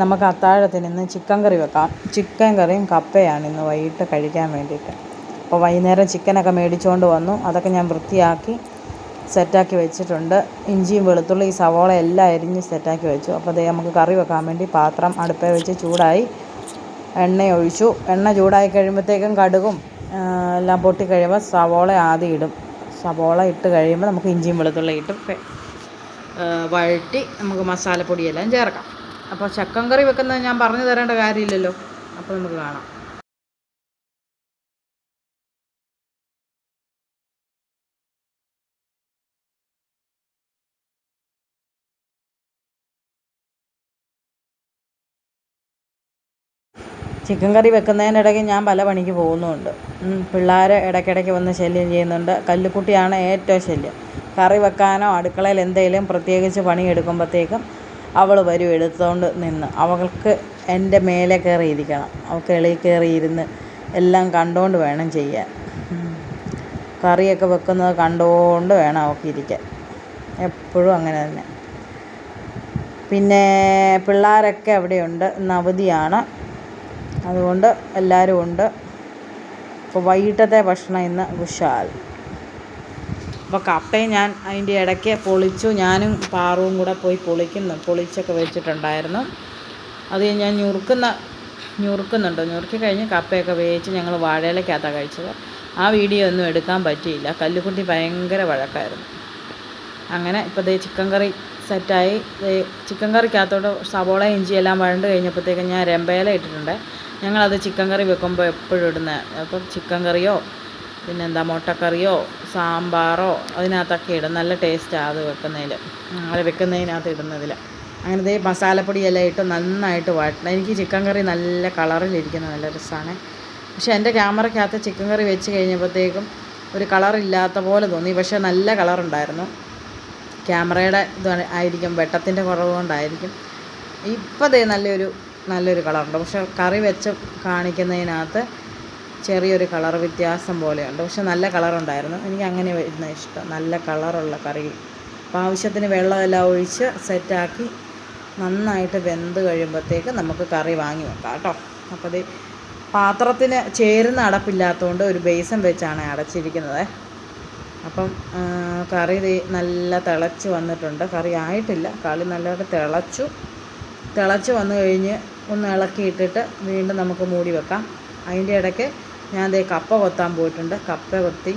നമുക്ക് അത്താഴത്തിന് ഇന്ന് ചിക്കൻ കറി വെക്കാം. ചിക്കൻ കറിയും കപ്പയാണ് ഇന്ന് വൈകിട്ട് കഴിക്കാൻ വേണ്ടിയിട്ട്. അപ്പോൾ വൈകുന്നേരം ചിക്കനൊക്കെ മേടിച്ചുകൊണ്ട് വന്നു. അതൊക്കെ ഞാൻ വൃത്തിയാക്കി സെറ്റാക്കി വെച്ചിട്ടുണ്ട്. ഇഞ്ചിയും വെളുത്തുള്ളി സവോള എല്ലാം അരിഞ്ഞ് സെറ്റാക്കി വെച്ചു. അപ്പോൾ നമുക്ക് കറി വെക്കാൻ വേണ്ടി പാത്രം അടുപ്പിൽ വെച്ച് ചൂടായി എണ്ണ ഒഴിച്ചു. എണ്ണ ചൂടായി കഴിയുമ്പോഴത്തേക്കും കടുകും എല്ലാം പൊട്ടി കഴിയുമ്പോൾ സവോള ആദ്യം ഇടും. സവോള ഇട്ട് കഴിയുമ്പോൾ നമുക്ക് ഇഞ്ചിയും വെളുത്തുള്ളി ഇട്ട് വഴറ്റി നമുക്ക് മസാലപ്പൊടിയെല്ലാം ചേർക്കാം. അപ്പോൾ ചിക്കൻ കറി വെക്കുന്നത് ഞാൻ പറഞ്ഞു തരേണ്ട കാര്യമില്ലല്ലോ. അപ്പോൾ നമുക്ക് കാണാം. ചിക്കൻ കറി വെക്കുന്നതിനിടയ്ക്ക് ഞാൻ പല പണിക്ക് പോകുന്നുമുണ്ട്. പിള്ളേർ ഇടയ്ക്കിടയ്ക്ക് വന്ന് ശല്യം ചെയ്യുന്നുണ്ട്. കല്ലുക്കുട്ടിയാണ് ഏറ്റവും ശല്യം. കറി വെക്കാനോ അടുക്കളയിൽ എന്തെങ്കിലും പ്രത്യേകിച്ച് പണിയെടുക്കുമ്പോഴത്തേക്കും അവൾ വരും എടുത്തുകൊണ്ട് നിന്ന്. അവൾക്ക് എൻ്റെ മേലെ കയറി ഇരിക്കണം. അവൾക്ക് എളിയിൽ കയറി ഇരുന്ന് എല്ലാം കണ്ടുകൊണ്ട് വേണം ചെയ്യാൻ. കറിയൊക്കെ വെക്കുന്നത് കണ്ടുകൊണ്ട് വേണം അവൾക്ക് ഇരിക്കാൻ. എപ്പോഴും അങ്ങനെ തന്നെ. പിന്നെ പിള്ളേരൊക്കെ അവിടെയുണ്ട്. ഇന്ന് അവധിയാണ്. അതുകൊണ്ട് എല്ലാവരും ഉണ്ട്. അപ്പോൾ വൈകിട്ടത്തെ ഭക്ഷണം ഇന്ന് കുശാൽ. അപ്പോൾ കപ്പയും ഞാൻ അതിൻ്റെ ഇടയ്ക്ക് പൊളിച്ചു. ഞാനും പാറുവും കൂടെ പോയി പൊളിച്ചൊക്കെ വെച്ചിട്ടുണ്ടായിരുന്നു. അത് ഞാൻ ഞുറുക്കുന്നുണ്ട്. ഞുറുക്കി കഴിഞ്ഞ് കപ്പയൊക്കെ വേവിച്ച് ഞങ്ങൾ വാഴയിലക്കകത്താണ് കഴിച്ചത്. ആ വീഡിയോ ഒന്നും എടുക്കാൻ പറ്റിയില്ല. കല്ലുക്കുട്ടി ഭയങ്കര വഴക്കായിരുന്നു. അങ്ങനെ ഇപ്പോൾ ചിക്കൻ കറി സെറ്റായി. ചിക്കൻ കറിക്കകത്തോട്ട് സവോള ഇഞ്ചി എല്ലാം വഴണ്ട് കഴിഞ്ഞപ്പോഴത്തേക്കും ഞാൻ രമ്പയില ഇട്ടിട്ടുണ്ട്. ഞങ്ങളത് ചിക്കൻ കറി വെക്കുമ്പോൾ എപ്പോഴും ഇടുന്നത്. അപ്പം ചിക്കൻ കറിയോ പിന്നെന്താ മുട്ടക്കറിയോ സാമ്പാറോ അതിനകത്തൊക്കെ ഇടും. നല്ല ടേസ്റ്റാണ് അത് വെക്കുന്നതിനകത്ത് ഇടുന്നതിൽ. അങ്ങനെ മസാലപ്പൊടിയെല്ലാം ഇട്ട് നന്നായിട്ട് വഴറ്റണം. എനിക്ക് ചിക്കൻ കറി നല്ല കളറിലിരിക്കുന്ന നല്ല രസമാണ്. പക്ഷേ എൻ്റെ ക്യാമറയ്ക്കകത്ത് ചിക്കൻ കറി വെച്ച് കഴിഞ്ഞപ്പോഴത്തേക്കും ഒരു കളറില്ലാത്ത പോലെ തോന്നി. പക്ഷേ നല്ല കളറുണ്ടായിരുന്നു. ക്യാമറയുടെ ആയിരിക്കും, വെട്ടത്തിൻ്റെ കുറവ് കൊണ്ടായിരിക്കും. ഇപ്പോൾ നല്ലൊരു കളറുണ്ട്. പക്ഷേ കറി വെച്ച് കാണിക്കുന്നതിനകത്ത് ചെറിയൊരു കളർ വ്യത്യാസം പോലെയുണ്ട്. പക്ഷെ നല്ല കളറുണ്ടായിരുന്നു. എനിക്ക് അങ്ങനെ വരുന്ന ഇഷ്ടം, നല്ല കളറുള്ള കറി. അപ്പോൾ ആവശ്യത്തിന് വെള്ളമെല്ലാം ഒഴിച്ച് സെറ്റാക്കി നന്നായിട്ട് വെന്ത് കഴിയുമ്പോഴത്തേക്ക് നമുക്ക് കറി വാങ്ങി വെക്കാം കേട്ടോ. അപ്പോൾ പാത്രത്തിന് ചേരുന്ന അടപ്പില്ലാത്തതുകൊണ്ട് ഒരു ബേസൻ വെച്ചാണ് അടച്ചിരിക്കുന്നത്. അപ്പം കറി നല്ല തിളച്ച് വന്നിട്ടുണ്ട്. കറി ആയിട്ടില്ല, കറി നല്ലതായിട്ട് തിളച്ച് വന്നു കഴിഞ്ഞ് ഒന്ന് ഇളക്കിയിട്ടിട്ട് വീണ്ടും നമുക്ക് മൂടി വെക്കാം. അതിൻ്റെ ഇടയ്ക്ക് ഞാൻ കപ്പ കൊത്താൻ പോയിട്ടുണ്ട്. കപ്പ കൊത്തി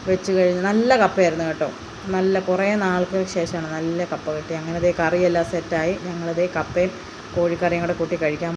വെച്ച് കഴിഞ്ഞ് നല്ല കപ്പയായിരുന്നു കേട്ടോ. നല്ല കുറേ നാൾക്ക് ശേഷമാണ് നല്ല കപ്പ കിട്ടി. അങ്ങനെ കറിയെല്ലാം സെറ്റായി. ഞങ്ങൾ കപ്പയും കോഴിക്കറിയും കൂടെ കൂട്ടി കഴിക്കാൻ